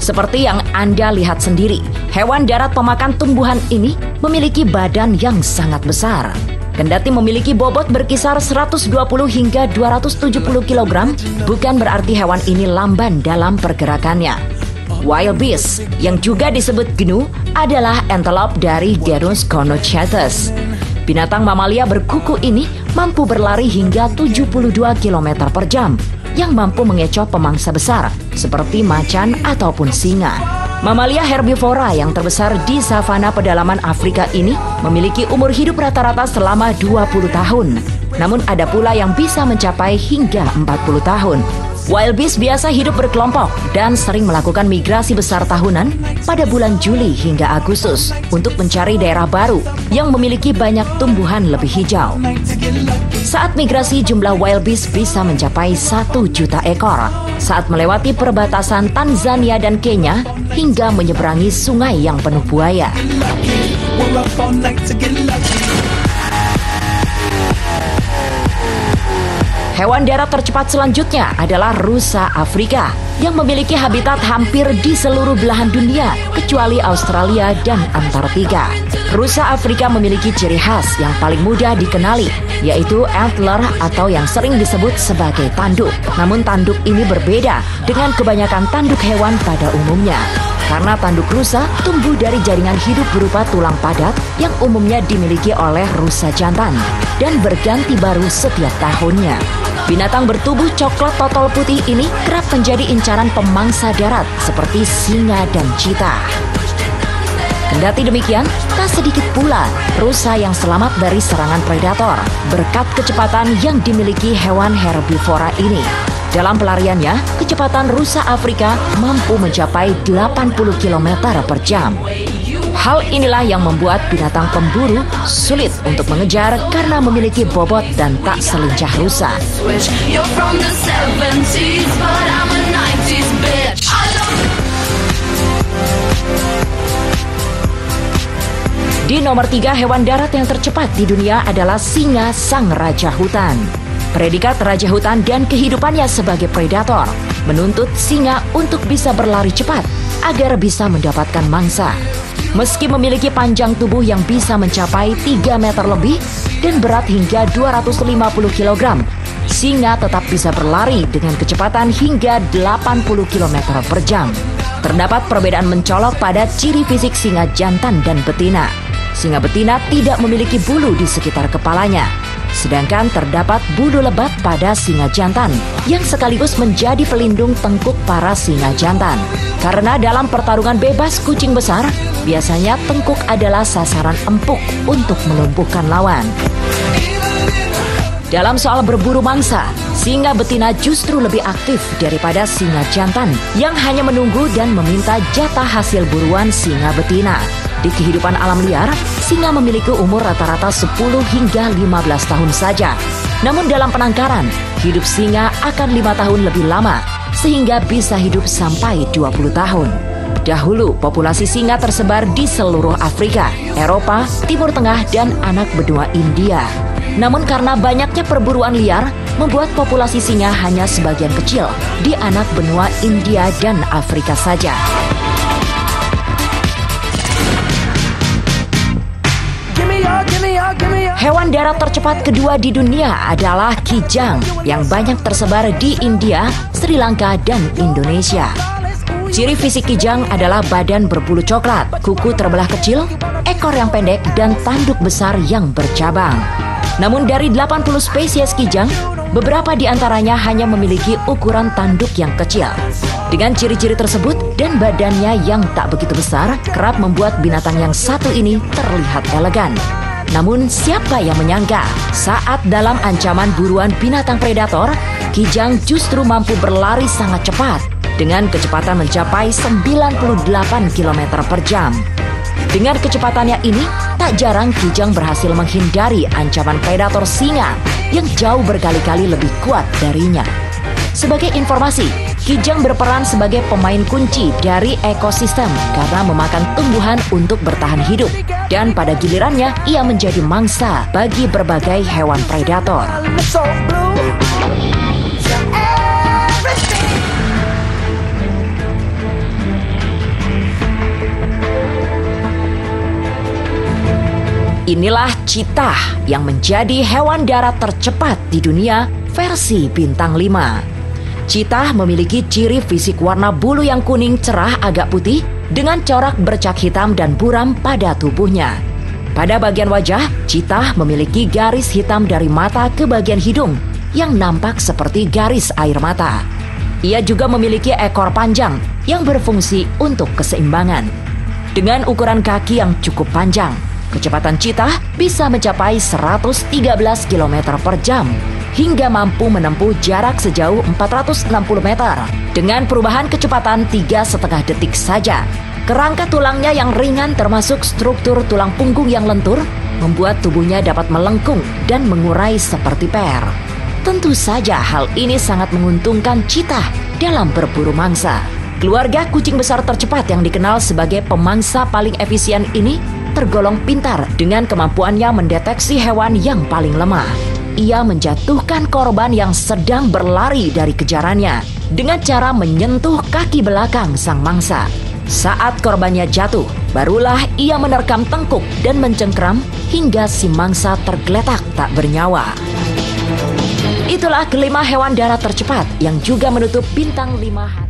Seperti yang Anda lihat sendiri, hewan darat pemakan tumbuhan ini memiliki badan yang sangat besar. Kendati memiliki bobot berkisar 120 hingga 270 kg, bukan berarti hewan ini lamban dalam pergerakannya. Wild beast, yang juga disebut gnu, adalah antelope dari genus Conochaetus. Binatang mamalia berkuku ini mampu berlari hingga 72 km per jam, yang mampu mengecoh pemangsa besar, seperti macan ataupun singa. Mamalia herbivora yang terbesar di savana pedalaman Afrika ini memiliki umur hidup rata-rata selama 20 tahun. Namun ada pula yang bisa mencapai hingga 40 tahun. Wild beast biasa hidup berkelompok dan sering melakukan migrasi besar tahunan pada bulan Juli hingga Agustus untuk mencari daerah baru yang memiliki banyak tumbuhan lebih hijau. Saat migrasi, jumlah wild beast bisa mencapai 1 juta ekor saat melewati perbatasan Tanzania dan Kenya hingga menyeberangi sungai yang penuh buaya. Hewan darat tercepat selanjutnya adalah rusa Afrika yang memiliki habitat hampir di seluruh belahan dunia kecuali Australia dan Antartika. Rusa Afrika memiliki ciri khas yang paling mudah dikenali, yaitu antler atau yang sering disebut sebagai tanduk. Namun tanduk ini berbeda dengan kebanyakan tanduk hewan pada umumnya. Karena tanduk rusa tumbuh dari jaringan hidup berupa tulang padat yang umumnya dimiliki oleh rusa jantan dan berganti baru setiap tahunnya. Binatang bertubuh coklat totol putih ini kerap menjadi incaran pemangsa darat seperti singa dan cheetah. Kendati demikian, tak sedikit pula rusa yang selamat dari serangan predator berkat kecepatan yang dimiliki hewan herbivora ini. Dalam pelariannya, kecepatan rusa Afrika mampu mencapai 80 km per jam. Hal inilah yang membuat binatang pemburu sulit untuk mengejar karena memiliki bobot dan tak selincah rusa. Di nomor 3, hewan darat yang tercepat di dunia adalah singa sang raja hutan. Predikat raja hutan dan kehidupannya sebagai predator menuntut singa untuk bisa berlari cepat agar bisa mendapatkan mangsa. Meski memiliki panjang tubuh yang bisa mencapai 3 meter lebih dan berat hingga 250 kg, singa tetap bisa berlari dengan kecepatan hingga 80 km per jam. Terdapat perbedaan mencolok pada ciri fisik singa jantan dan betina. Singa betina tidak memiliki bulu di sekitar kepalanya, sedangkan terdapat bulu lebat pada singa jantan yang sekaligus menjadi pelindung tengkuk para singa jantan. Karena dalam pertarungan bebas kucing besar, biasanya tengkuk adalah sasaran empuk untuk melumpuhkan lawan. Dalam soal berburu mangsa, singa betina justru lebih aktif daripada singa jantan yang hanya menunggu dan meminta jatah hasil buruan singa betina. Di kehidupan alam liar, singa memiliki umur rata-rata 10 hingga 15 tahun saja. Namun dalam penangkaran, hidup singa akan 5 tahun lebih lama, sehingga bisa hidup sampai 20 tahun. Dahulu, populasi singa tersebar di seluruh Afrika, Eropa, Timur Tengah, dan anak benua India. Namun karena banyaknya perburuan liar, membuat populasi singa hanya sebagian kecil di anak benua India dan Afrika saja. Hewan darat tercepat kedua di dunia adalah kijang yang banyak tersebar di India, Sri Lanka, dan Indonesia. Ciri fisik kijang adalah badan berbulu coklat, kuku terbelah kecil, ekor yang pendek, dan tanduk besar yang bercabang. Namun dari 80 spesies kijang, beberapa di antaranya hanya memiliki ukuran tanduk yang kecil. Dengan ciri-ciri tersebut dan badannya yang tak begitu besar, kerap membuat binatang yang satu ini terlihat elegan. Namun siapa yang menyangka saat dalam ancaman buruan binatang predator, kijang justru mampu berlari sangat cepat dengan kecepatan mencapai 98 km per jam. Dengan kecepatannya ini, tak jarang kijang berhasil menghindari ancaman predator singa yang jauh berkali-kali lebih kuat darinya. Sebagai informasi, kijang berperan sebagai pemain kunci dari ekosistem karena memakan tumbuhan untuk bertahan hidup. Dan pada gilirannya, ia menjadi mangsa bagi berbagai hewan predator. Inilah cheetah yang menjadi hewan darat tercepat di dunia versi bintang 5. Cheetah memiliki ciri fisik warna bulu yang kuning cerah agak putih dengan corak bercak hitam dan buram pada tubuhnya. Pada bagian wajah, cheetah memiliki garis hitam dari mata ke bagian hidung yang nampak seperti garis air mata. Ia juga memiliki ekor panjang yang berfungsi untuk keseimbangan. Dengan ukuran kaki yang cukup panjang, kecepatan cheetah bisa mencapai 113 km per jam hingga mampu menempuh jarak sejauh 460 meter dengan perubahan kecepatan 3,5 detik saja. Kerangka tulangnya yang ringan termasuk struktur tulang punggung yang lentur membuat tubuhnya dapat melengkung dan mengurai seperti per. Tentu saja hal ini sangat menguntungkan cheetah dalam berburu mangsa. Keluarga kucing besar tercepat yang dikenal sebagai pemangsa paling efisien ini tergolong pintar dengan kemampuannya mendeteksi hewan yang paling lemah. Ia menjatuhkan korban yang sedang berlari dari kejarannya dengan cara menyentuh kaki belakang sang mangsa. Saat korbannya jatuh, barulah ia menerkam tengkuk dan mencengkram hingga si mangsa tergeletak tak bernyawa. Itulah kelima hewan darat tercepat yang juga menutup bintang 5 hari.